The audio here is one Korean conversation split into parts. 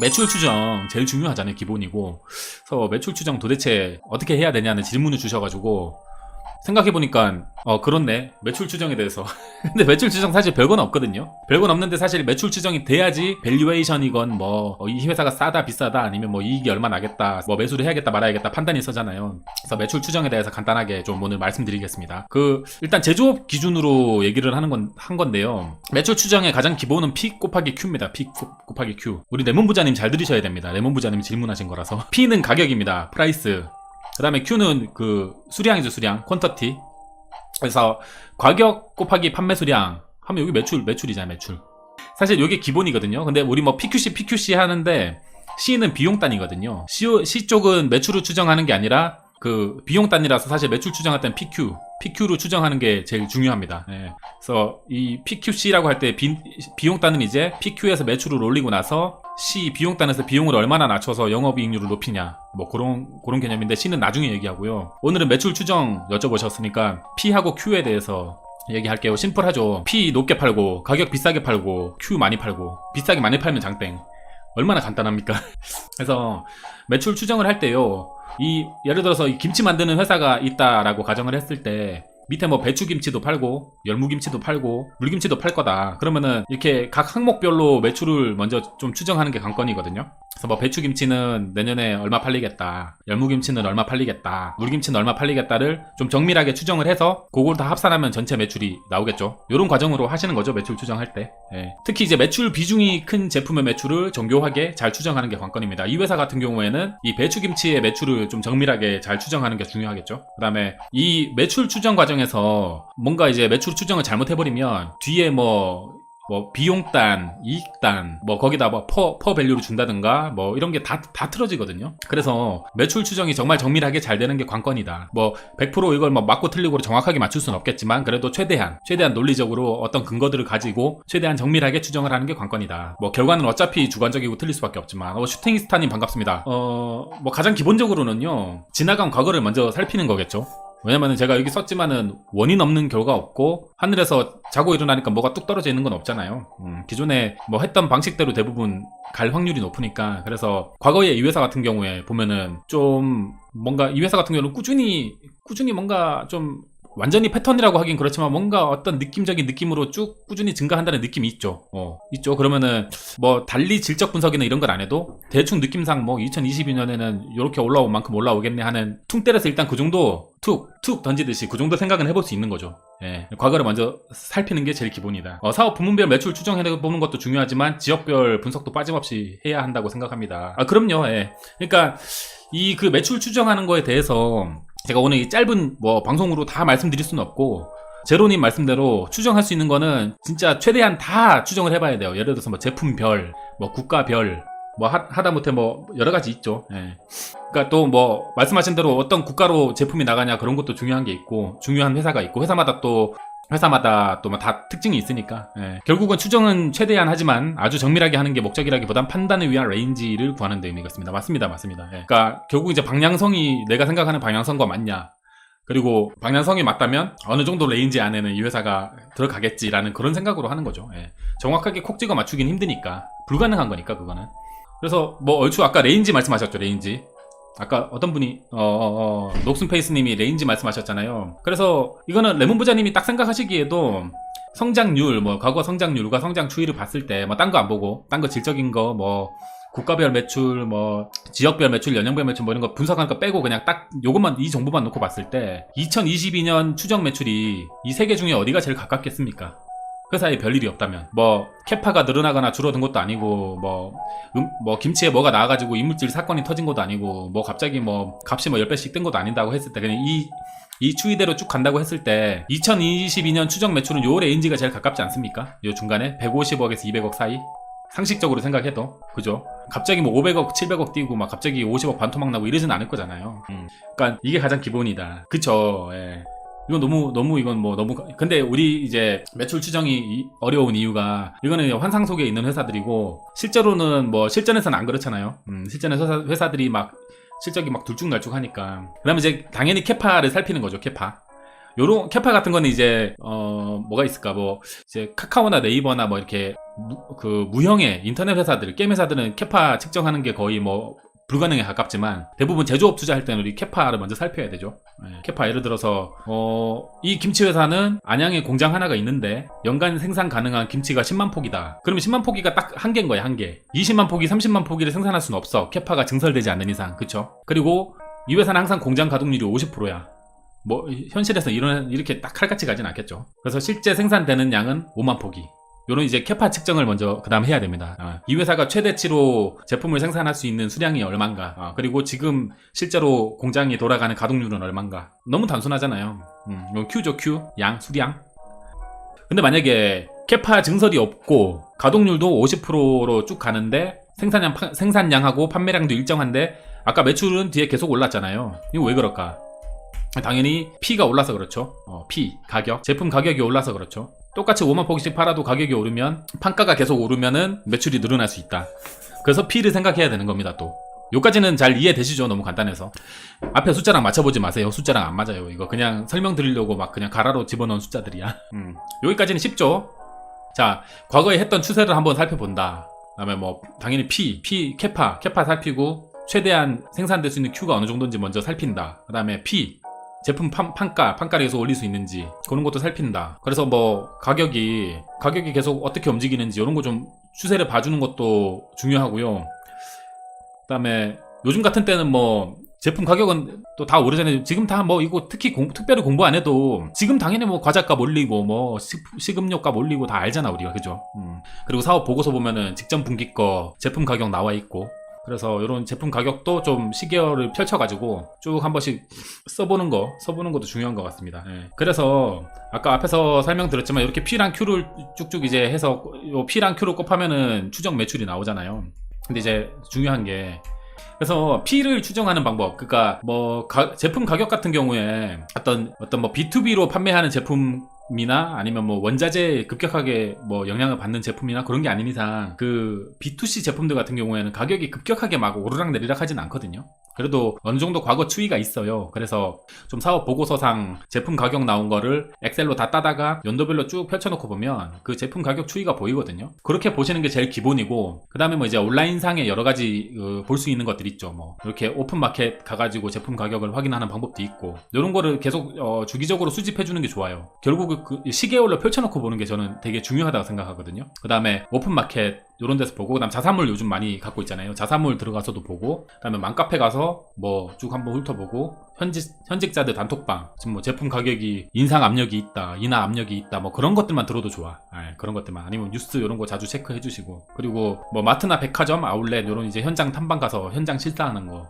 매출 추정 제일 중요하잖아요. 기본이고. 그래서 매출 추정 도대체 어떻게 해야 되냐는 질문을 주셔가지고 생각해보니까 그렇네. 매출 추정에 대해서. 근데 매출 추정 사실 별건 없거든요. 별건 없는데 사실 매출 추정이 돼야지 밸류에이션이건 뭐 이 회사가 싸다 비싸다 아니면 뭐 이익이 얼마 나겠다 뭐 매수를 해야겠다 말아야겠다 판단이 서잖아요. 그래서 매출 추정에 대해서 간단하게 좀 오늘 말씀드리겠습니다. 일단 제조업 기준으로 얘기를 한 건데요. 매출 추정의 가장 기본은 P 곱하기 Q입니다. P 곱하기 Q. 우리 레몬 부자님 잘 들으셔야 됩니다. 레몬 부자님이 질문하신 거라서. P는 가격입니다. 프라이스. 그 다음에 Q는 수량이죠, 수량. 퀀터티. 그래서 가격 곱하기 판매 수량 하면 여기 매출이잖아요, 매출. 사실 이게 기본이거든요. 근데 우리 뭐 PQC 하는데 C는 비용 단위거든요. C 쪽은 매출을 추정하는 게 아니라 비용 단위라서 사실 매출 추정할 때는 PQ로 추정하는 게 제일 중요합니다. 예. 그래서 이 PQC라고 할 때 비용 단은 이제 PQ에서 매출을 올리고 나서 C 비용 단에서 비용을 얼마나 낮춰서 영업이익률을 높이냐 뭐 그런 개념인데 C는 나중에 얘기하고요. 오늘은 매출 추정 여쭤보셨으니까 P하고 Q에 대해서 얘기할게요. 심플하죠. P 높게 팔고 가격 비싸게 팔고 Q 많이 팔고 비싸게 많이 팔면 장땡. 얼마나 간단합니까? 그래서 매출 추정을 할 때요. 예를 들어서 이 김치 만드는 회사가 있다라고 가정을 했을 때 밑에 뭐 배추김치도 팔고 열무김치도 팔고 물김치도 팔 거다. 그러면은 이렇게 각 항목별로 매출을 먼저 좀 추정하는 게 관건이거든요. 그래서 뭐 배추김치는 내년에 얼마 팔리겠다, 열무김치는 얼마 팔리겠다, 물김치는 얼마 팔리겠다를 좀 정밀하게 추정을 해서 그걸 다 합산하면 전체 매출이 나오겠죠. 이런 과정으로 하시는 거죠, 매출 추정할 때. 예. 특히 이제 매출 비중이 큰 제품의 매출을 정교하게 잘 추정하는 게 관건입니다. 이 회사 같은 경우에는 이 배추김치의 매출을 좀 정밀하게 잘 추정하는 게 중요하겠죠. 그 다음에 이 매출 추정 과정에서 뭔가 이제 매출 추정을 잘못해버리면 뒤에 뭐 비용단, 이익단, 뭐 거기다 뭐 퍼 밸류를 준다든가 뭐 이런 게 다 틀어지거든요. 그래서 매출 추정이 정말 정밀하게 잘 되는 게 관건이다. 뭐 100% 이걸 뭐 맞고 틀리고 정확하게 맞출 수는 없겠지만 그래도 최대한 논리적으로 어떤 근거들을 가지고 최대한 정밀하게 추정을 하는 게 관건이다. 뭐 결과는 어차피 주관적이고 틀릴 수밖에 없지만 슈팅스타님 반갑습니다. 뭐 가장 기본적으로는요. 지나간 과거를 먼저 살피는 거겠죠. 왜냐면은 제가 여기 썼지만은 원인 없는 결과 없고 하늘에서 자고 일어나니까 뭐가 뚝 떨어져 있는 건 없잖아요. 기존에 뭐 했던 방식대로 대부분 갈 확률이 높으니까. 그래서 과거에 이 회사 같은 경우에 보면은 좀 뭔가 이 회사 같은 경우는 꾸준히 뭔가 좀 완전히 패턴이라고 하긴 그렇지만 뭔가 어떤 느낌적인 느낌으로 쭉 꾸준히 증가한다는 느낌이 있죠. 있죠. 그러면은 뭐 달리 질적 분석이나 이런 걸 안 해도 대충 느낌상 뭐 2022년에는 이렇게 올라올 만큼 올라오겠네 하는 퉁 때려서 일단 그 정도 툭 던지듯이 그 정도 생각은 해볼 수 있는 거죠. 예. 과거를 먼저 살피는 게 제일 기본이다. 사업 부문별 매출 추정해보는 것도 중요하지만 지역별 분석도 빠짐없이 해야 한다고 생각합니다. 그럼요. 예. 그러니까 그 매출 추정하는 거에 대해서 제가 오늘 이 짧은 뭐 방송으로 다 말씀드릴 수는 없고 제로님 말씀대로 추정할 수 있는 거는 진짜 최대한 다 추정을 해봐야 돼요. 예를 들어서 뭐 제품별, 뭐 국가별, 뭐 하다못해 뭐 여러 가지 있죠. 예. 그러니까 또 뭐 말씀하신 대로 어떤 국가로 제품이 나가냐 그런 것도 중요한 게 있고 중요한 회사가 있고 회사마다 또 뭐 다 특징이 있으니까. 예. 결국은 추정은 최대한 하지만 아주 정밀하게 하는 게 목적이라기보단 판단을 위한 레인지를 구하는 데 의미가 있습니다. 맞습니다. 예. 그러니까 결국 이제 방향성이 내가 생각하는 방향성과 맞냐 그리고 방향성이 맞다면 어느 정도 레인지 안에는 이 회사가 들어가겠지라는 그런 생각으로 하는 거죠. 예. 정확하게 콕 찍어 맞추긴 힘드니까 불가능한 거니까 그거는. 그래서 뭐 얼추 아까 레인지 말씀하셨죠. 레인지. 아까 어떤 분이 녹슨페이스님이 레인지 말씀하셨잖아요. 그래서 이거는 레몬부자님이 딱 생각하시기에도 성장률, 뭐 과거 성장률과 성장 추이를 봤을 때 뭐 딴 거 안 보고 딴 거 질적인 거 뭐 국가별 매출, 뭐 지역별 매출, 연령별 매출 뭐 이런 거 분석하는 거 빼고 그냥 딱 요것만 이 정보만 놓고 봤을 때 2022년 추정 매출이 이 세 개 중에 어디가 제일 가깝겠습니까? 회사에 별일이 없다면 뭐 캐파가 늘어나거나 줄어든 것도 아니고 뭐 김치에 뭐가 나와가지고 이물질 사건이 터진 것도 아니고 뭐 갑자기 뭐 값이 뭐 10배씩 뜬 것도 아닌다고 했을 때 그냥 이 추이대로 쭉 간다고 했을 때 2022년 추정 매출은 요 레인지가 제일 가깝지 않습니까? 요 중간에 150억에서 200억 사이? 상식적으로 생각해도 그죠? 갑자기 뭐 500억 700억 뛰고 막 갑자기 50억 반토막 나고 이러진 않을 거잖아요. 그러니까 이게 가장 기본이다. 그쵸? 예. 이건 너무 근데 우리 이제 매출 추정이 어려운 이유가 이거는 환상 속에 있는 회사들이고 실제로는 뭐 실전에서는 안 그렇잖아요. 실전에서 회사들이 막 실적이 막 둘쭉날쭉 하니까 그다음에 이제 당연히 캐파를 살피는 거죠. 요런 캐파 같은 거는 이제 뭐가 있을까 뭐 이제 카카오나 네이버나 뭐 이렇게 그 무형의 인터넷 회사들, 게임 회사들은 캐파 측정하는 게 거의 뭐 불가능에 가깝지만 대부분 제조업 투자할 때는 우리 캐파를 먼저 살펴야 되죠. 캐파 예를 들어서 이 김치 회사는 안양에 공장 하나가 있는데 연간 생산 가능한 김치가 10만 폭이다. 그러면 10만 포기가 딱 한 개인 거야, 한 개. 20만 포기, 30만 포기를 생산할 수는 없어. 캐파가 증설되지 않는 이상, 그쵸? 그리고 이 회사는 항상 공장 가동률이 50%야. 뭐 현실에서 이렇게 딱 칼같이 가진 않겠죠. 그래서 실제 생산되는 양은 5만 포기. 요런 이제 캐파 측정을 먼저 그 다음 해야 됩니다. 이 회사가 최대치로 제품을 생산할 수 있는 수량이 얼만가, 그리고 지금 실제로 공장이 돌아가는 가동률은 얼만가. 너무 단순하잖아요. 이건 Q죠, Q. 양, 수량. 근데 만약에 캐파 증설이 없고 가동률도 50%로 쭉 가는데 생산량하고 판매량도 일정한데 아까 매출은 뒤에 계속 올랐잖아요. 이거 왜 그럴까? 당연히 P가 올라서 그렇죠. P, 가격, 제품 가격이 올라서 그렇죠. 똑같이 5만 포기씩 팔아도 가격이 오르면, 판가가 계속 오르면은 매출이 늘어날 수 있다. 그래서 P를 생각해야 되는 겁니다. 또 요까지는 잘 이해되시죠? 너무 간단해서. 앞에 숫자랑 맞춰보지 마세요. 숫자랑 안 맞아요. 이거 그냥 설명드리려고 막 그냥 가라로 집어넣은 숫자들이야. 여기까지는 쉽죠? 자, 과거에 했던 추세를 한번 살펴본다. 그다음에 뭐 당연히 P, 캐파 살피고 최대한 생산될 수 있는 Q가 어느 정도인지 먼저 살핀다. 그 다음에 P, 제품 판가를 계속 올릴 수 있는지 그런 것도 살핀다. 그래서 뭐 가격이 계속 어떻게 움직이는지 이런 거 좀 추세를 봐주는 것도 중요하고요. 그 다음에 요즘 같은 때는 뭐 제품 가격은 또 다 오르잖아요. 지금 다 뭐 이거 특별히 공부 안 해도 지금 당연히 뭐 과자값 올리고 뭐 식음료값 올리고 다 알잖아 우리가, 그죠? 그리고 사업 보고서 보면은 직전 분기 거 제품 가격 나와 있고, 그래서 이런 제품 가격도 좀 시계열을 펼쳐가지고 쭉 한 번씩 써보는 것도 중요한 것 같습니다. 그래서 아까 앞에서 설명드렸지만 이렇게 P랑 Q를 쭉쭉 이제 해서 요 P랑 Q를 곱하면은 추정 매출이 나오잖아요. 근데 이제 중요한 게, 그래서 P를 추정하는 방법, 그러니까 뭐 제품 가격 같은 경우에 어떤 뭐 B2B로 판매하는 제품이나 아니면 뭐 원자재에 급격하게 뭐 영향을 받는 제품이나 그런 게 아닌 이상 그 B2C 제품들 같은 경우에는 가격이 급격하게 막 오르락 내리락 하진 않거든요. 그래도 어느 정도 과거 추이가 있어요. 그래서 좀 사업 보고서상 제품 가격 나온 거를 엑셀로 다 따다가 연도별로 쭉 펼쳐놓고 보면 그 제품 가격 추이가 보이거든요. 그렇게 보시는 게 제일 기본이고, 그 다음에 뭐 이제 온라인상에 여러 가지 볼 수 있는 것들 있죠. 뭐 이렇게 오픈마켓 가가지고 제품 가격을 확인하는 방법도 있고, 이런 거를 계속 주기적으로 수집해주는 게 좋아요. 결국 그 시계열로 펼쳐놓고 보는 게 저는 되게 중요하다고 생각하거든요. 그 다음에 오픈마켓 이런 데서 보고, 그다음 자사몰 요즘 많이 갖고 있잖아요. 자사몰 들어가서도 보고, 그다음에 맘카페 가서 뭐 쭉 한번 훑어보고, 현직자들 단톡방, 지금 뭐 제품 가격이 인상 압력이 있다, 인하 압력이 있다, 뭐 그런 것들만 들어도 좋아. 그런 것들만. 아니면 뉴스 이런 거 자주 체크해 주시고, 그리고 뭐 마트나 백화점, 아울렛 이런 이제 현장 탐방 가서 현장 실사하는 거.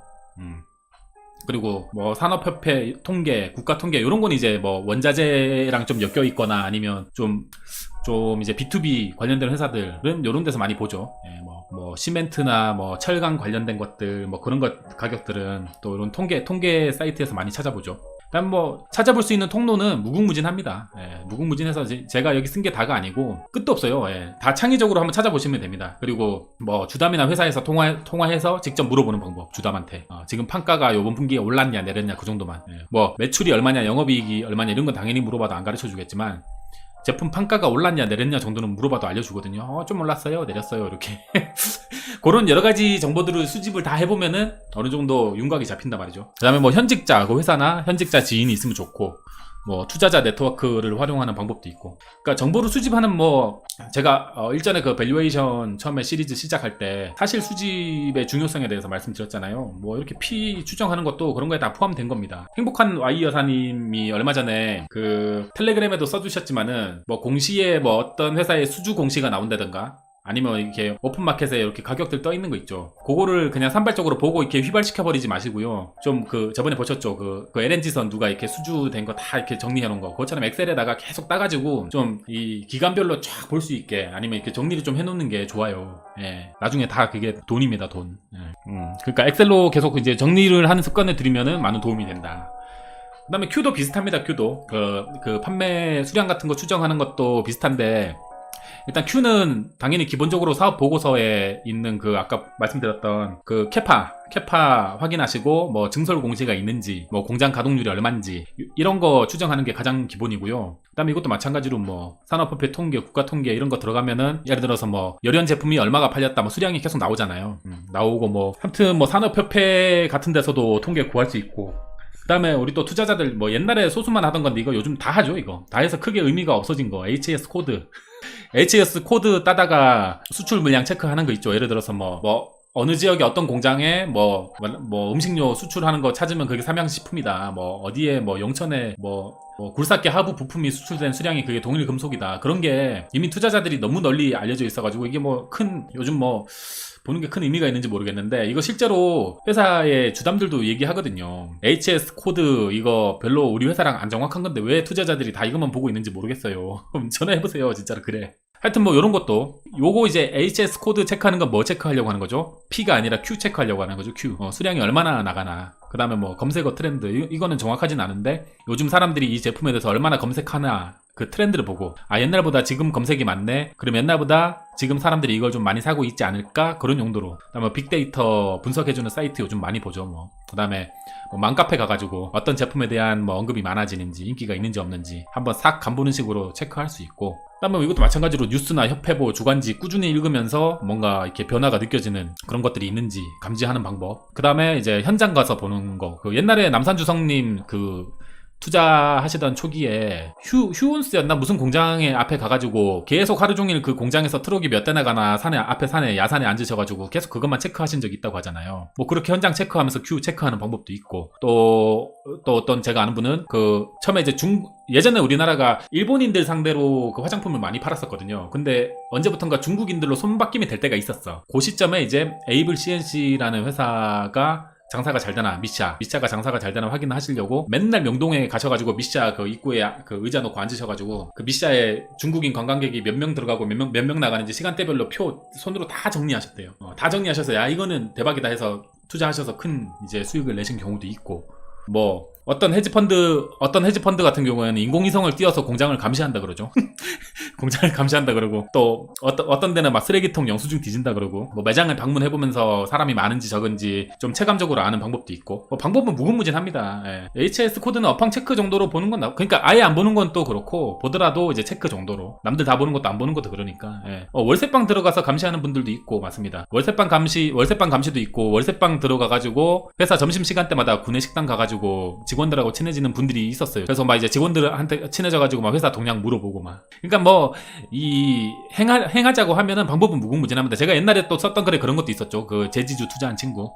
그리고 뭐 산업협회 통계, 국가 통계 이런 건 이제 뭐 원자재랑 좀 엮여 있거나 아니면 좀 이제 B2B 관련된 회사들은 이런 데서 많이 보죠. 뭐 시멘트나 뭐 철강 관련된 것들, 뭐 그런 것 가격들은 또 이런 통계 사이트에서 많이 찾아보죠. 그다음 뭐 찾아볼 수 있는 통로는 무궁무진합니다. 무궁무진해서 제가 여기 쓴 게 다가 아니고 끝도 없어요. 다 창의적으로 한번 찾아보시면 됩니다. 그리고 뭐 주담이나 회사에서 통화해서 직접 물어보는 방법, 주담한테 지금 판가가 요번 분기에 올랐냐 내렸냐 그 정도만. 뭐 매출이 얼마냐, 영업이익이 얼마냐 이런 건 당연히 물어봐도 안 가르쳐 주겠지만, 제품 판가가 올랐냐 내렸냐 정도는 물어봐도 알려주거든요. 좀 올랐어요, 내렸어요, 이렇게. 그런 여러가지 정보들을 수집을 다 해보면은 어느 정도 윤곽이 잡힌단 말이죠. 그 다음에 뭐 현직자, 그 회사나 현직자 지인이 있으면 좋고, 뭐 투자자 네트워크를 활용하는 방법도 있고. 그러니까 정보를 수집하는 뭐 제가 일전에 그 밸류에이션 처음에 시리즈 시작할 때 사실 수집의 중요성에 대해서 말씀드렸잖아요. 뭐 이렇게 P 추정하는 것도 그런 거에 다 포함된 겁니다. 행복한 Y 여사님이 얼마 전에 그 텔레그램에도 써주셨지만은 뭐 공시에 뭐 어떤 회사의 수주 공시가 나온다든가, 아니면 이렇게 오픈마켓에 이렇게 가격들 떠 있는 거 있죠. 그거를 그냥 산발적으로 보고 이렇게 휘발시켜 버리지 마시고요. 좀 저번에 보셨죠? 그 LNG선 누가 이렇게 수주된 거 다 이렇게 정리해 놓은 거. 그것처럼 엑셀에다가 계속 따가지고 좀 이 기간별로 쫙 볼 수 있게, 아니면 이렇게 정리를 좀 해놓는 게 좋아요. 나중에 다 그게 돈입니다, 돈. 그러니까 엑셀로 계속 이제 정리를 하는 습관을 들이면은 많은 도움이 된다. 그 다음에 Q도 비슷합니다, Q도. 그 판매 수량 같은 거 추정하는 것도 비슷한데, 일단 Q는 당연히 기본적으로 사업 보고서에 있는 그 아까 말씀드렸던 그 캐파 확인하시고 뭐 증설 공시가 있는지 뭐 공장 가동률이 얼마인지 이런 거 추정하는 게 가장 기본이고요. 그다음에 이것도 마찬가지로 뭐 산업화폐 통계, 국가 통계 이런 거 들어가면은 예를 들어서 뭐 열연 제품이 얼마가 팔렸다 뭐 수량이 계속 나오잖아요. 나오고 뭐 아무튼 뭐 산업협회 같은 데서도 통계 구할 수 있고. 그 다음에 우리 또 투자자들 뭐 옛날에 소수만 하던 건데 이거 요즘 다 하죠. 이거 다 해서 크게 의미가 없어진 거 HS 코드 HS 코드 따다가 수출 물량 체크하는 거 있죠. 예를 들어서 뭐 어느 지역에 어떤 공장에 뭐 음식료 수출하는 거 찾으면 그게 삼양식품이다. 뭐 어디에 뭐 영천에 뭐 굴삭기 하부 부품이 수출된 수량이 그게 동일 금속이다. 그런 게 이미 투자자들이 너무 널리 알려져 있어가지고 이게 뭐 요즘 뭐 보는 게 큰 의미가 있는지 모르겠는데 이거 실제로 회사의 주담들도 얘기하거든요. HS 코드 이거 별로 우리 회사랑 안 정확한 건데 왜 투자자들이 다 이것만 보고 있는지 모르겠어요. 그럼 전화해보세요. 진짜로 그래. 하여튼 뭐 요런 것도 요거 이제 HS 코드 체크하는 건 뭐 체크하려고 하는 거죠? P가 아니라 Q 체크하려고 하는 거죠. Q. 수량이 얼마나 나가나. 그 다음에 뭐 검색어 트렌드 이거는 정확하진 않은데 요즘 사람들이 이 제품에 대해서 얼마나 검색하나 그 트렌드를 보고 옛날보다 지금 검색이 많네. 그럼 옛날보다 지금 사람들이 이걸 좀 많이 사고 있지 않을까? 그런 용도로. 그다음에 빅데이터 분석해주는 사이트 요즘 많이 보죠. 뭐 그다음에 뭐 맘카페 가가지고 어떤 제품에 대한 뭐 언급이 많아지는지 인기가 있는지 없는지 한번 싹 간보는 식으로 체크할 수 있고. 그다음에 뭐 이것도 마찬가지로 뉴스나 협회보 주간지 꾸준히 읽으면서 뭔가 이렇게 변화가 느껴지는 그런 것들이 있는지 감지하는 방법. 그다음에 이제 현장 가서 보는 거. 그 옛날에 남산주성님 그 투자하시던 초기에 휴온스였나 무슨 공장에 앞에 가가지고 계속 하루 종일 그 공장에서 트럭이 몇 대나 가나 앞에 산에 야산에 앉으셔가지고 계속 그것만 체크하신 적이 있다고 하잖아요. 뭐 그렇게 현장 체크하면서 Q 체크하는 방법도 있고 또 어떤 제가 아는 분은 그 처음에 이제 예전에 우리나라가 일본인들 상대로 그 화장품을 많이 팔았었거든요. 근데 언제부턴가 중국인들로 손바뀜이 될 때가 있었어. 그 시점에 이제 에이블 CNC라는 회사가 장사가 잘 되나 미샤가 장사가 잘 되나 확인하시려고 맨날 명동에 가셔가지고 미샤 그 입구에 그 의자 놓고 앉으셔가지고 그 미샤에 중국인 관광객이 몇 명 들어가고 몇 명 나가는지 시간대별로 표 손으로 다 정리하셨대요. 다 정리하셔서 야 이거는 대박이다 해서 투자하셔서 큰 이제 수익을 내신 경우도 있고. 뭐 어떤 헤지펀드 같은 경우에는 인공위성을 띄워서 공장을 감시한다 그러죠. 공장을 감시한다 그러고 또 어떤 데는 막 쓰레기통 영수증 뒤진다 그러고 뭐 매장을 방문해보면서 사람이 많은지 적은지 좀 체감적으로 아는 방법도 있고 뭐 방법은 무궁무진합니다. 예. HS 코드는 업황 체크 정도로 보는 건 그러니까 아예 안 보는 건 또 그렇고 보더라도 이제 체크 정도로 남들 다 보는 것도 안 보는 것도 그러니까 예. 월세방 들어가서 감시하는 분들도 있고 맞습니다. 월세방 감시도 있고 월세방 들어가가지고 회사 점심시간대마다 구내식당 가가지고 직원들하고 친해지는 분들이 있었어요. 그래서 막 이제 직원들한테 친해져가지고 막 회사 동향 물어보고 막. 그러니까 뭐 이 행하자고 하면은 방법은 무궁무진합니다. 제가 옛날에 또 썼던 글에 그런 것도 있었죠. 그 제지주 투자한 친구.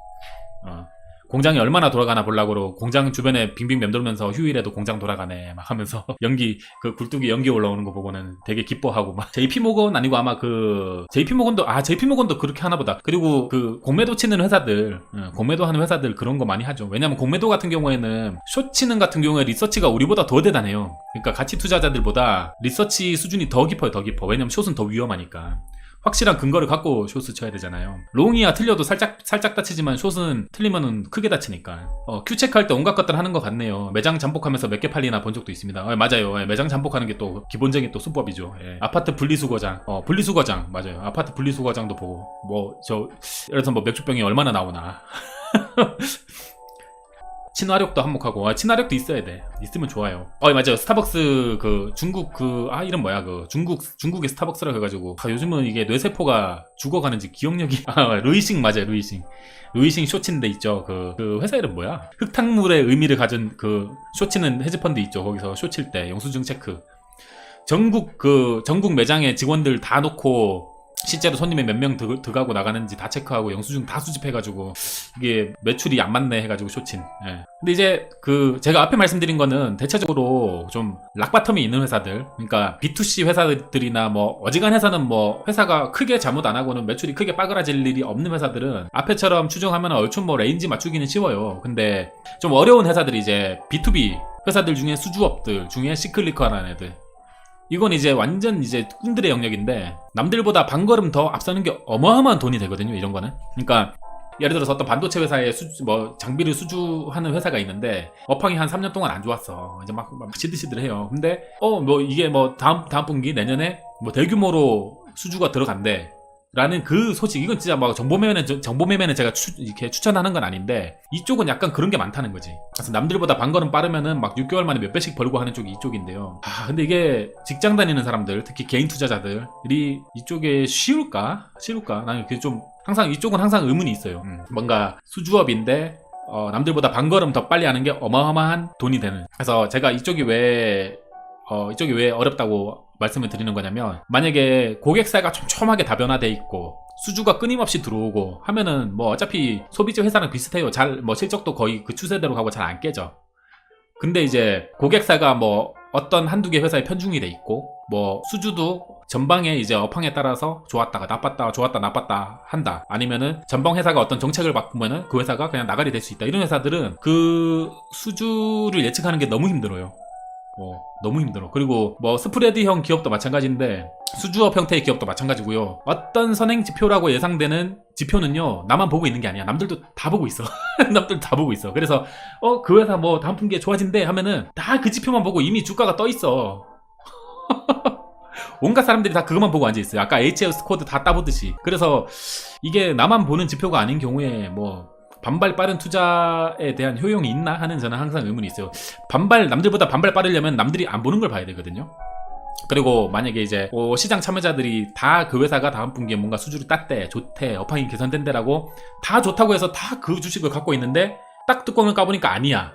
공장이 얼마나 돌아가나 보려고 공장 주변에 빙빙 맴돌면서 휴일에도 공장 돌아가네 막 하면서 연기 그 굴뚝에 연기 올라오는 거 보고는 되게 기뻐하고 막 JP모건 아니고 아마 그 JP모건도 그렇게 하나 보다. 그리고 그 공매도 치는 회사들 공매도 하는 회사들 그런 거 많이 하죠. 왜냐면 공매도 같은 경우에는 숏 치는 같은 경우에 리서치가 우리보다 더 대단해요. 그러니까 가치 투자자들보다 리서치 수준이 더 깊어요. 왜냐면 숏은 더 위험하니까. 확실한 근거를 갖고 숏을 쳐야 되잖아요. 롱이야 틀려도 살짝 다치지만 숏은 틀리면은 크게 다치니까. Q 체크할 때 온갖 것들 하는 것 같네요. 매장 잠복하면서 몇 개 팔리나 본 적도 있습니다. 맞아요. 매장 잠복하는 게 또 기본적인 또 수법이죠. 아파트 분리수거장, 분리수거장 맞아요. 아파트 분리수거장도 보고 예를 들어서 뭐 맥주병이 얼마나 나오나. 친화력도 한몫하고 친화력도 있어야 돼. 있으면 좋아요. 맞아요. 스타벅스 그 중국 이름 뭐야 그 중국의 스타벅스라 해가지고 요즘은 이게 뇌세포가 죽어가는지 기억력이 루이싱 맞아요. 루이싱 쇼치인데 있죠. 그 회사 이름 뭐야? 흙탕물의 의미를 가진 그 쇼치는 헤지펀드 있죠. 거기서 쇼칠 때 영수증 체크 전국 매장에 직원들 다 놓고 실제로 손님이 몇 명 들어가고 나가는지 다 체크하고 영수증 다 수집해가지고 이게 매출이 안 맞네 해가지고 쇼친. 근데 이제 제가 앞에 말씀드린 거는 대체적으로 좀 락바텀이 있는 회사들, 그러니까 B2C 회사들이나 뭐 어지간해서는 뭐 회사가 크게 잘못 안 하고는 매출이 크게 빠그라질 일이 없는 회사들은 앞에처럼 추정하면 얼추 뭐 레인지 맞추기는 쉬워요. 근데 좀 어려운 회사들이 이제 B2B 회사들 중에 수주업들 중에 시클리컬한 애들. 이건 이제 완전 이제 꾼들의 영역인데 남들보다 반걸음 더 앞서는 게 어마어마한 돈이 되거든요. 이런 거는. 그러니까 예를 들어서 어떤 반도체 회사에 장비를 수주하는 회사가 있는데 업황이 한 3년 동안 안 좋았어. 이제 막 시들시들해요. 근데 뭐 이게 뭐 다음 분기 내년에 뭐 대규모로 수주가 들어간대 라는 그 소식, 이건 진짜 막 정보매매는 제가 이렇게 추천하는 건 아닌데 이쪽은 약간 그런 게 많다는 거지. 그래서 남들보다 반걸음 빠르면은 막 6개월 만에 몇 배씩 벌고 하는 쪽이 이쪽인데요. 근데 이게 직장 다니는 사람들, 특히 개인 투자자들이 이쪽에 쉬울까? 나는 그게 좀 항상 이쪽은 항상 의문이 있어요. 뭔가 수주업인데 남들보다 반걸음 더 빨리 하는 게 어마어마한 돈이 되는. 그래서 제가 이쪽이 왜 어렵다고 말씀을 드리는 거냐면, 만약에 고객사가 촘촘하게 다변화돼 있고 수주가 끊임없이 들어오고 하면은 뭐 어차피 소비자 회사랑 비슷해요. 뭐 실적도 거의 그 추세대로 가고 잘 안 깨져. 근데 이제 고객사가 뭐 어떤 한두 개 회사에 편중이 돼 있고, 뭐 수주도 전방에 이제 업황에 따라서 좋았다가 나빴다, 좋았다 나빴다 한다. 아니면은 전방 회사가 어떤 정책을 바꾸면은 그 회사가 그냥 나가리 될 수 있다. 이런 회사들은 그 수주를 예측하는 게 너무 힘들어요. 너무 힘들어. 그리고 뭐 스프레드형 기업도 마찬가지인데 수주업 형태의 기업도 마찬가지고요. 어떤 선행 지표라고 예상되는 지표는요, 나만 보고 있는 게 아니야. 남들도 다 보고 있어. 남들도 다 보고 있어. 그래서 그 회사 뭐 다음 분기에 좋아진대 하면은 다 그 지표만 보고 이미 주가가 떠 있어. 온갖 사람들이 다 그것만 보고 앉아있어요. 아까 HL 스코어도 다 따보듯이. 그래서 이게 나만 보는 지표가 아닌 경우에 뭐 반발 빠른 투자에 대한 효용이 있나 하는 저는 항상 의문이 있어요. 남들보다 반발 빠르려면 남들이 안 보는 걸 봐야 되거든요. 그리고 만약에 이제 시장 참여자들이 다 그 회사가 다음 분기에 뭔가 수주를 땄대, 좋대, 업황이 개선된대라고 다 좋다고 해서 다 그 주식을 갖고 있는데 딱 뚜껑을 까보니까 아니야.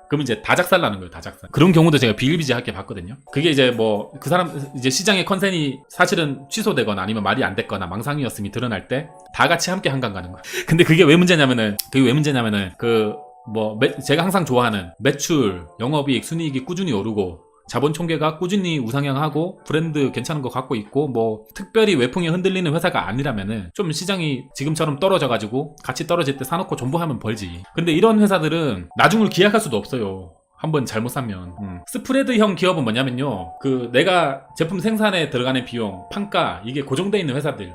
그러면 이제 다 작살나는 거예요, 다 작살. 그런 경우도 제가 비일비재하게 봤거든요. 그게 이제 뭐 그 사람 이제 시장의 컨센이 사실은 취소되거나 아니면 말이 안 됐거나 망상이었음이 드러날 때 다 같이 함께 한강 가는 거예요. 근데 그게 왜 문제냐면은 제가 항상 좋아하는 매출, 영업이익, 순이익이 꾸준히 오르고 자본 총계가 꾸준히 우상향하고 브랜드 괜찮은 거 갖고 있고 뭐 특별히 외풍에 흔들리는 회사가 아니라면은 좀 시장이 지금처럼 떨어져가지고 같이 떨어질 때 사놓고 존버하면 벌지. 근데 이런 회사들은 나중을 기약할 수도 없어요. 한번 잘못 사면. 스프레드형 기업은 뭐냐면요, 그 내가 제품 생산에 들어가는 비용, 판가, 이게 고정되어 있는 회사들,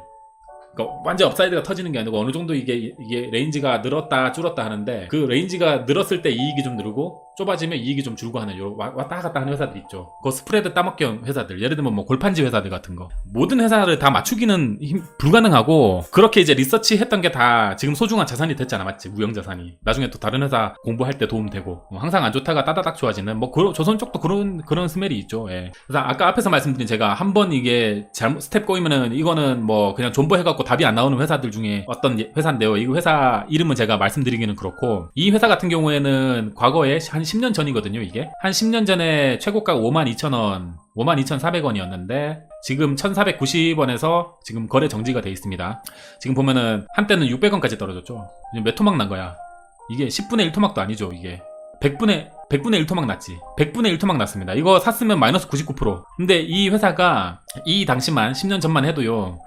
그러니까 완전 업사이드가 터지는 게 아니고 어느 정도 이게 레인지가 늘었다 줄었다 하는데, 그 레인지가 늘었을 때 이익이 좀 늘고 좁아지면 이익이 좀 줄고 하는 왔다 갔다 하는 회사들 있죠. 그 스프레드 따먹기 회사들, 예를 들면 뭐 골판지 회사들 같은 거, 모든 회사를 다 맞추기는 불가능하고, 그렇게 이제 리서치 했던 게 다 지금 소중한 자산이 됐잖아, 맞지? 무형 자산이 나중에 또 다른 회사 공부할 때 도움되고, 항상 안 좋다가 따다닥 좋아지는, 뭐 조선 쪽도 그런 스멜이 있죠. 예. 그래서 아까 앞에서 말씀드린, 제가 한번 이게 잘못 스텝 꼬이면은 이거는 뭐 그냥 존버해갖고 답이 안 나오는 회사들 중에 어떤 회사인데요. 이 회사 이름은 제가 말씀드리기는 그렇고, 이 회사 같은 경우에는 과거에 한 10년 전이거든요. 이게 한 10년 전에 최고가가 52,000원, 52,400원이었는데 지금 1,490원에서 지금 거래 정지가 돼 있습니다. 지금 보면은 한때는 600원까지 떨어졌죠. 몇 토막 난 거야. 이게 10분의 1 토막도 아니죠. 이게 100분의 1 토막 났지. 100분의 1 토막 났습니다. 이거 샀으면 마이너스 99%. 근데 이 회사가 이 당시만 10년 전만 해도요,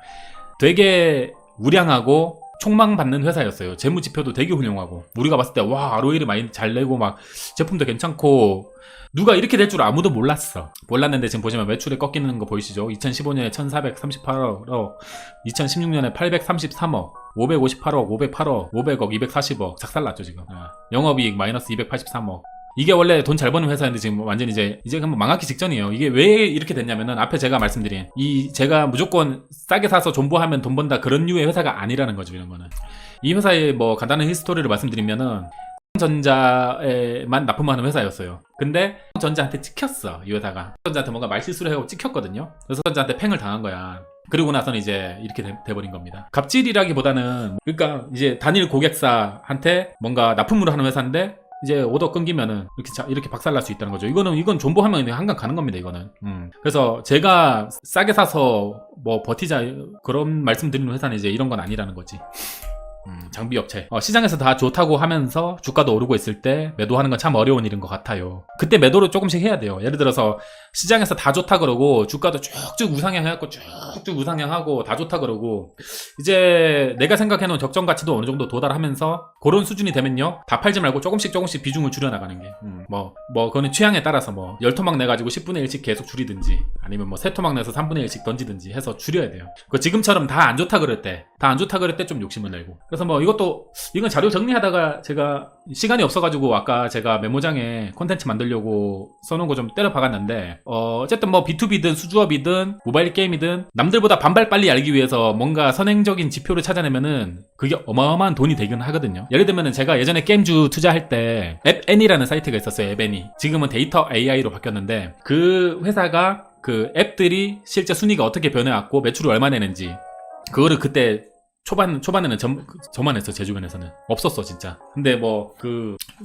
되게 우량하고 촉망받는 회사였어요. 재무지표도 되게 훌륭하고, 우리가 봤을 때 와, ROE를 많이 잘 내고 막 제품도 괜찮고, 누가 이렇게 될 줄 아무도 몰랐는데 지금 보시면 매출에 꺾이는 거 보이시죠? 2015년에 1438억, 2016년에 833억, 558억, 508억, 500억, 240억 작살났죠 지금. 영업이익 마이너스 283억. 이게 원래 돈 잘 버는 회사인데 지금 완전 이제 한번 망하기 직전이에요. 이게 왜 이렇게 됐냐면은 앞에 제가 말씀드린 제가 무조건 싸게 사서 존버하면 돈 번다 그런 류의 회사가 아니라는 거죠. 이런 거는. 이 회사의 뭐 간단한 히스토리를 말씀드리면은 전자에만 납품하는 회사였어요. 근데 전자한테 찍혔어. 이 회사가 전자한테 뭔가 말실수를 하고 찍혔거든요. 그래서 전자한테 팽을 당한 거야. 그리고 나서는 이제 이렇게 돼버린 겁니다. 갑질이라기보다는, 그러니까 이제 단일 고객사한테 뭔가 납품을 하는 회사인데 이제 오더 끊기면은 이렇게 박살날 수 있다는 거죠. 이건 존버하면 한강 가는 겁니다. 이거는. 그래서 제가 싸게 사서 뭐 버티자 그런 말씀드리는 회사는 이제 이런 건 아니라는 거지. 장비 업체. 시장에서 다 좋다고 하면서 주가도 오르고 있을 때 매도하는 건 참 어려운 일인 것 같아요. 그때 매도를 조금씩 해야 돼요. 예를 들어서 시장에서 다 좋다 그러고 주가도 쭉쭉 우상향해갖고 쭉쭉 우상향하고 다 좋다 그러고, 이제 내가 생각해놓은 적정 가치도 어느 정도 도달하면서 그런 수준이 되면요, 다 팔지 말고 조금씩 비중을 줄여나가는 게, 그거는 취향에 따라서 뭐 10토막 내가지고 10분의 1씩 계속 줄이든지, 아니면 뭐 3토막 내서 3분의 1씩 던지든지 해서 줄여야 돼요. 지금처럼 다 안 좋다 그럴 때 좀 욕심을 내고, 그래서 뭐 이건 자료 정리하다가 제가 시간이 없어가지고 아까 제가 메모장에 콘텐츠 만들려고 써놓은 거 좀 때려 박았는데, 어쨌든 뭐 B2B든 수주업이든 모바일 게임이든 남들보다 반발 빨리 알기 위해서 뭔가 선행적인 지표를 찾아내면은 그게 어마어마한 돈이 되긴 하거든요. 예를 들면은 제가 예전에 게임주 투자할 때 앱애니라는 사이트가 있었어요. 앱애니. 지금은 데이터 AI로 바뀌었는데, 그 회사가 그 앱들이 실제 순위가 어떻게 변해왔고 매출을 얼마 내는지, 그거를 그때 초반에는 저만 했어. 제 주변에서는 없었어 진짜. 근데 뭐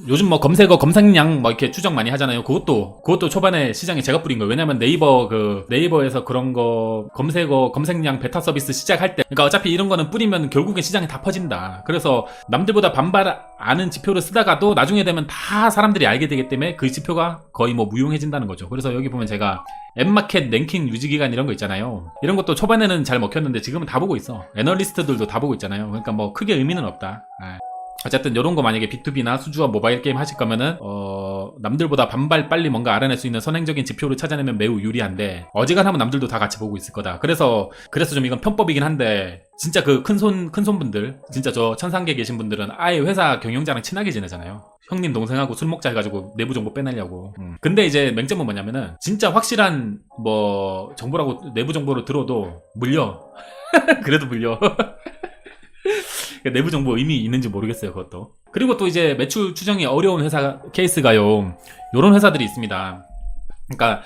요즘 뭐 검색량 뭐 이렇게 추적 많이 하잖아요. 그것도 초반에 시장에 제가 뿌린 거예요. 왜냐면 네이버에서 그런 거 검색량 베타 서비스 시작할 때, 그러니까 어차피 이런 거는 뿌리면 결국엔 시장에 다 퍼진다. 그래서 남들보다 반발 아는 지표를 쓰다가도 나중에 되면 다 사람들이 알게 되기 때문에 그 지표가 거의 뭐 무용해진다는 거죠. 그래서 여기 보면 제가 앱마켓 랭킹 유지기간 이런 거 있잖아요. 이런 것도 초반에는 잘 먹혔는데 지금은 다 보고 있어. 애널리스트들도 다 보고 있잖아요. 그러니까 뭐 크게 의미는 없다. 어쨌든 이런 거 만약에 B2B나 수주와 모바일 게임 하실 거면은 남들보다 반발 빨리 뭔가 알아낼 수 있는 선행적인 지표를 찾아내면 매우 유리한데, 어지간하면 남들도 다 같이 보고 있을 거다. 그래서 좀 이건 편법이긴 한데, 진짜 그 큰손분들, 진짜 저 천상계 계신 분들은 아예 회사 경영자랑 친하게 지내잖아요. 형님 동생하고 술 먹자 해가지고 내부 정보 빼내려고. 근데 이제 맹점은 뭐냐면은 진짜 확실한 뭐 정보라고 내부 정보를 들어도 물려. 그래도 물려. 내부 정보 의미 있는지 모르겠어요, 그것도. 그리고 또 이제 매출 추정이 어려운 회사 케이스가요, 요런 회사들이 있습니다. 그러니까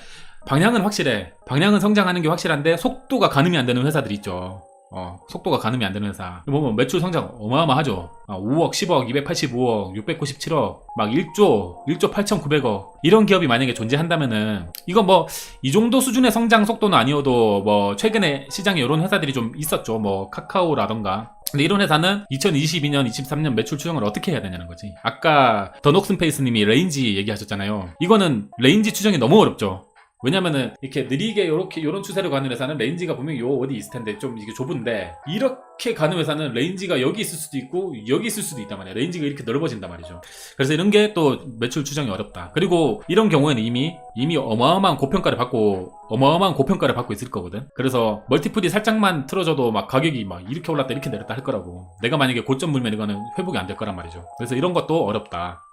방향은 확실해. 방향은 성장하는 게 확실한데 속도가 가늠이 안 되는 회사들이 있죠. 속도가 가늠이 안 되는 회사. 뭐 매출 성장 어마어마하죠. 5억, 10억, 285억, 697억, 막 1조 8,900억. 이런 기업이 만약에 존재한다면은, 이거 뭐 이 정도 수준의 성장 속도는 아니어도 뭐 최근에 시장에 이런 회사들이 좀 있었죠. 뭐 카카오라던가. 근데 이런 회사는 2022년, 23년 매출 추정을 어떻게 해야 되냐는 거지. 아까 더 녹슨페이스님이 레인지 얘기하셨잖아요. 이거는 레인지 추정이 너무 어렵죠. 왜냐면은 이렇게 느리게 요런 추세로 가는 회사는 레인지가 분명히 요 어디 있을 텐데 좀 이게 좁은데, 이렇게 가는 회사는 레인지가 여기 있을 수도 있고 여기 있을 수도 있단 말이야. 레인지가 이렇게 넓어진단 말이죠. 그래서 이런 게 또 매출 추정이 어렵다. 그리고 이런 경우에는 이미 어마어마한 고평가를 받고 있을 거거든. 그래서 멀티플이 살짝만 틀어져도 막 가격이 막 이렇게 올랐다 이렇게 내렸다 할 거라고. 내가 만약에 고점 물면 이거는 회복이 안 될 거란 말이죠. 그래서 이런 것도 어렵다.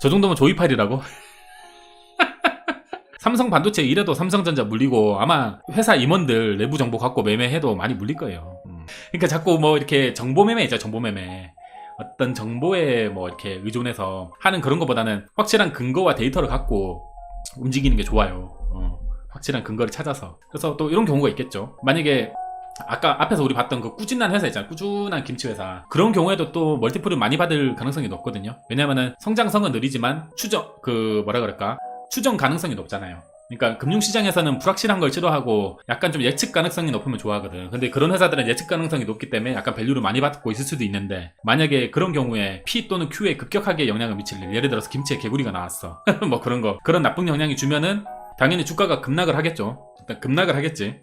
저 정도면 조이팔이라고? 삼성 반도체 이래도 삼성전자 물리고, 아마 회사 임원들 내부 정보 갖고 매매해도 많이 물릴 거예요. 그러니까 자꾸 뭐 이렇게 정보 매매 있죠, 정보 매매. 어떤 정보에 뭐 이렇게 의존해서 하는 그런 것보다는 확실한 근거와 데이터를 갖고 움직이는 게 좋아요. 확실한 근거를 찾아서. 그래서 또 이런 경우가 있겠죠. 만약에 아까 앞에서 우리 봤던 그 꾸준한 회사 있잖아요. 꾸준한 김치 회사. 그런 경우에도 또 멀티플을 많이 받을 가능성이 높거든요. 왜냐면은 성장성은 느리지만 추정 가능성이 높잖아요. 그러니까 금융시장에서는 불확실한 걸 싫어하고 약간 좀 예측 가능성이 높으면 좋아하거든. 근데 그런 회사들은 예측 가능성이 높기 때문에 약간 밸류를 많이 받고 있을 수도 있는데, 만약에 그런 경우에 P 또는 Q에 급격하게 영향을 미칠 일, 예를 들어서 김치에 개구리가 나왔어. 뭐 그런 나쁜 영향이 주면은 당연히 주가가 급락을 하겠죠. 일단 급락을 하겠지.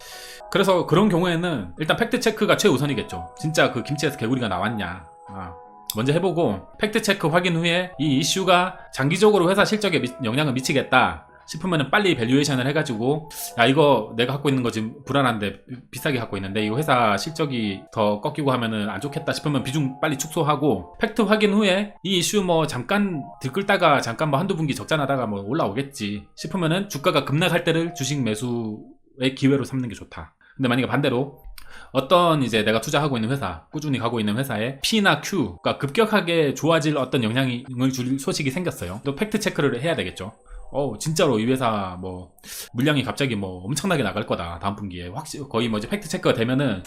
그래서 그런 경우에는 일단 팩트 체크가 최우선이겠죠. 진짜 그 김치에서 개구리가 나왔냐. 먼저 해보고 팩트 체크 확인 후에 이 이슈가 장기적으로 회사 실적에 영향을 미치겠다 싶으면 빨리 밸류에이션을 해가지고, 야 이거 내가 갖고 있는 거 지금 불안한데 비싸게 갖고 있는데 이거 회사 실적이 더 꺾이고 하면은 안 좋겠다 싶으면 비중 빨리 축소하고, 팩트 확인 후에 이 이슈 뭐 잠깐 들끓다가 잠깐 뭐 한두 분기 적자나다가 뭐 올라오겠지 싶으면은 주가가 급락할 때를 주식 매수의 기회로 삼는 게 좋다. 근데 만약에 반대로 어떤 이제 내가 투자하고 있는 회사, 꾸준히 가고 있는 회사에 P나 Q가 급격하게 좋아질 어떤 영향을 줄 소식이 생겼어요. 또 팩트 체크를 해야 되겠죠. 진짜로 이 회사 뭐 물량이 갑자기 뭐 엄청나게 나갈 거다 다음 분기에, 거의 뭐 이제 팩트 체크가 되면은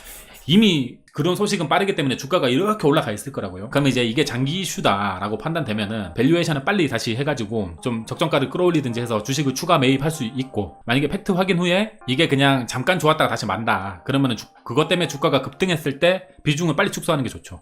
이미 그런 소식은 빠르기 때문에 주가가 이렇게 올라가 있을 거라고요. 그러면 이제 이게 장기 이슈다라고 판단되면은 밸류에이션을 빨리 다시 해가지고 좀 적정가를 끌어올리든지 해서 주식을 추가 매입할 수 있고, 만약에 팩트 확인 후에 이게 그냥 잠깐 좋았다가 다시 만다 그러면은 그것 때문에 주가가 급등했을 때 비중을 빨리 축소하는 게 좋죠.